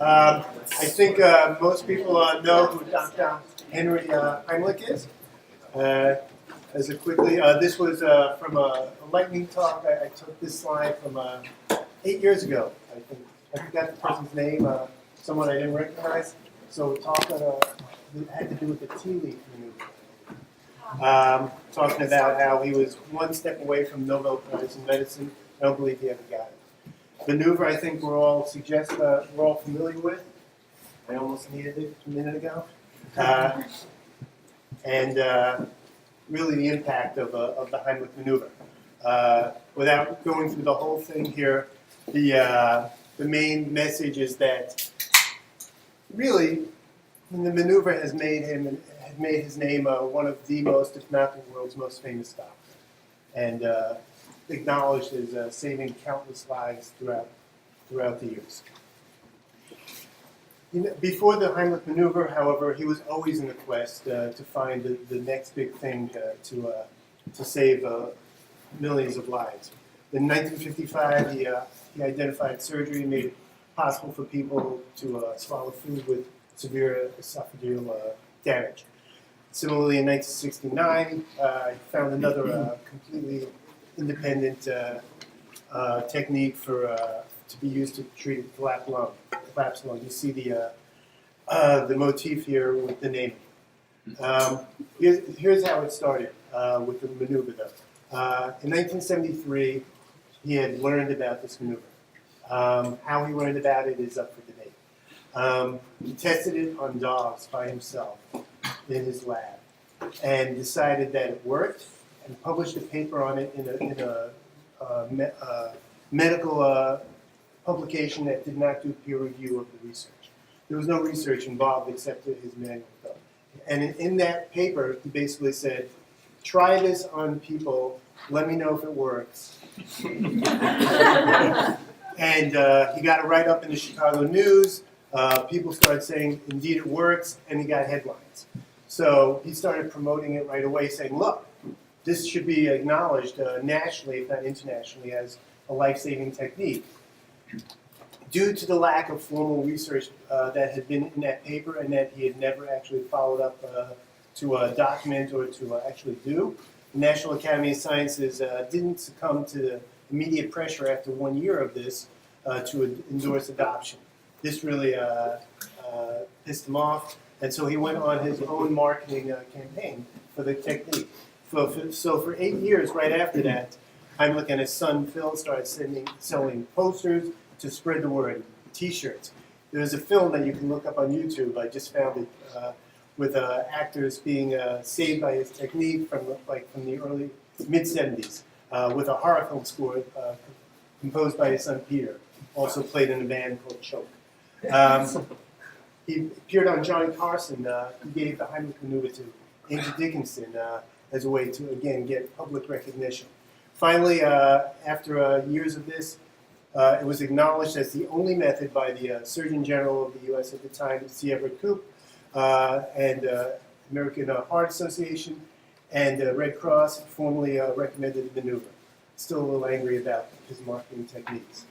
I think most people know who Dr. Henry Heimlich is. As a quickly, this was from a lightning talk. I took this slide from 8 years ago. I think I forgot the person's name. Someone I didn't recognize. So talk that had to do with the tea leaf maneuver. Talking about how he was one step away from Nobel Prize in medicine. I don't believe he ever got it. Maneuver, I think we're all familiar with. I almost needed it a minute ago. And really the impact of the Heimlich maneuver. Without going through the whole thing here, the main message is that really the maneuver has made his name one of the most, if not the world's most famous doctors. And acknowledged as saving countless lives throughout the years. Before the Heimlich maneuver, however, he was always in the quest to find the next big thing to save millions of lives. In 1955, he identified surgery, made it possible for people to swallow food with severe esophageal damage. Similarly, in 1969, he found another completely independent technique to be used to treat collapsed lung. You see the motif here with the name. Here's how it started with the maneuver, though. In 1973, he had learned about this maneuver. How he learned about it is up for debate. He tested it on dogs by himself in his lab and decided that it worked and published a paper on it in a medical publication that did not do peer review of the research. There was no research involved except his manual. And in that paper, he basically said, try this on people, let me know if it works. And he got it right up in the Chicago News. People started saying, indeed it works, and he got headlines. So he started promoting it right away, saying, look, this should be acknowledged nationally, if not internationally, as a life-saving technique. Due to the lack of formal research that had been in that paper and that he had never actually followed up to document or to actually do, the National Academy of Sciences didn't succumb to the immediate pressure after 1 year of this to endorse adoption. This really pissed him off, and so he went on his own marketing campaign for the technique. So for 8 years, right after that, Heimlich and his son Phil started selling posters to spread the word, T-shirts. There's a film that you can look up on YouTube. I just found it with actors being saved by his technique from the early mid-70s with a horror film score composed by his son Peter, also played in a band called Choke. He appeared on Johnny Carson. He gave the Heimlich maneuver to Angie Dickinson as a way to, again, get public recognition. Finally, after years of this, it was acknowledged as the only method by the Surgeon General of the U.S. at the time, C. Everett Koop, and American Heart Association, and Red Cross formally recommended the maneuver. Still a little angry about his marketing techniques.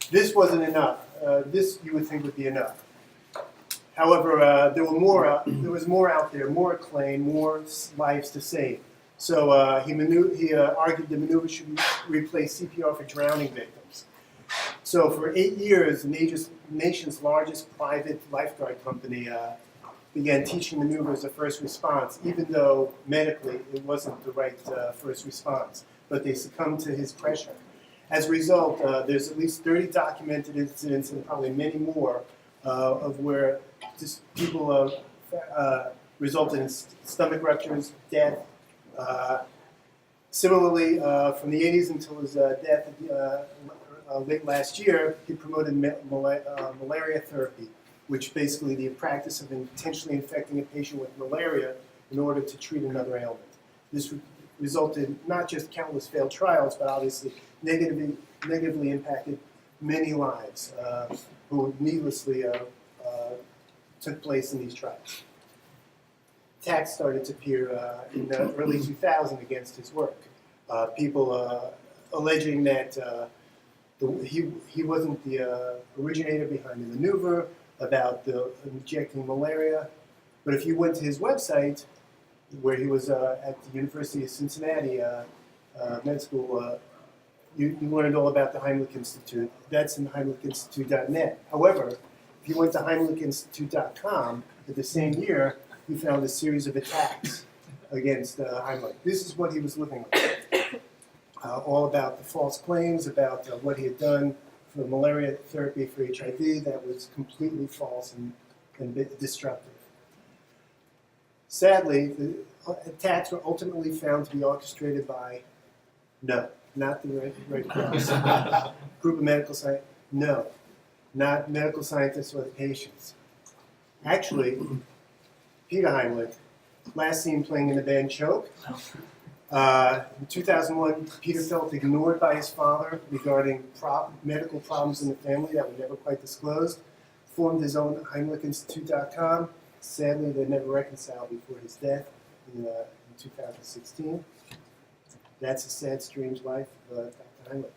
This wasn't enough. This, you would think, would be enough. However, there was more out there, more acclaim, more lives to save. So he argued the maneuver should replace CPR for drowning victims. So for 8 years, the nation's largest private lifeguard company began teaching maneuver as a first response, even though medically it wasn't the right first response. But they succumbed to his pressure. As a result, there's at least 30 documented incidents and probably many more of where just people resulted in stomach ruptures, death. Similarly, from the 80s until his death late last year, he promoted malaria therapy, which basically the practice of intentionally infecting a patient with malaria in order to treat another ailment. This resulted not just countless failed trials, but obviously negatively impacted many lives who needlessly took place in these trials. Attacks started to appear in the early 2000s against his work. People alleging that he wasn't the originator behind the maneuver, about the injecting malaria. But if you went to his website, where he was at the University of Cincinnati med school, you learned all about the Heimlich Institute. That's in heimlichinstitute.net. However, if you went to heimlichinstitute.com at the same year, you found a series of attacks against Heimlich. This is what he was looking at. All about the false claims, about what he had done for malaria therapy for HIV that was completely false and destructive. Sadly, the attacks were ultimately found to be orchestrated by, not the Red Cross, group of medical scientists, not medical scientists or the patients. Actually, Peter Heimlich, last seen playing in the band Choke. In 2001, Peter felt ignored by his father regarding medical problems in the family that were never quite disclosed, formed his own HeimlichInstitute.com. Sadly, they never reconciled before his death in 2016. That's a sad, strange life of Dr. Heimlich.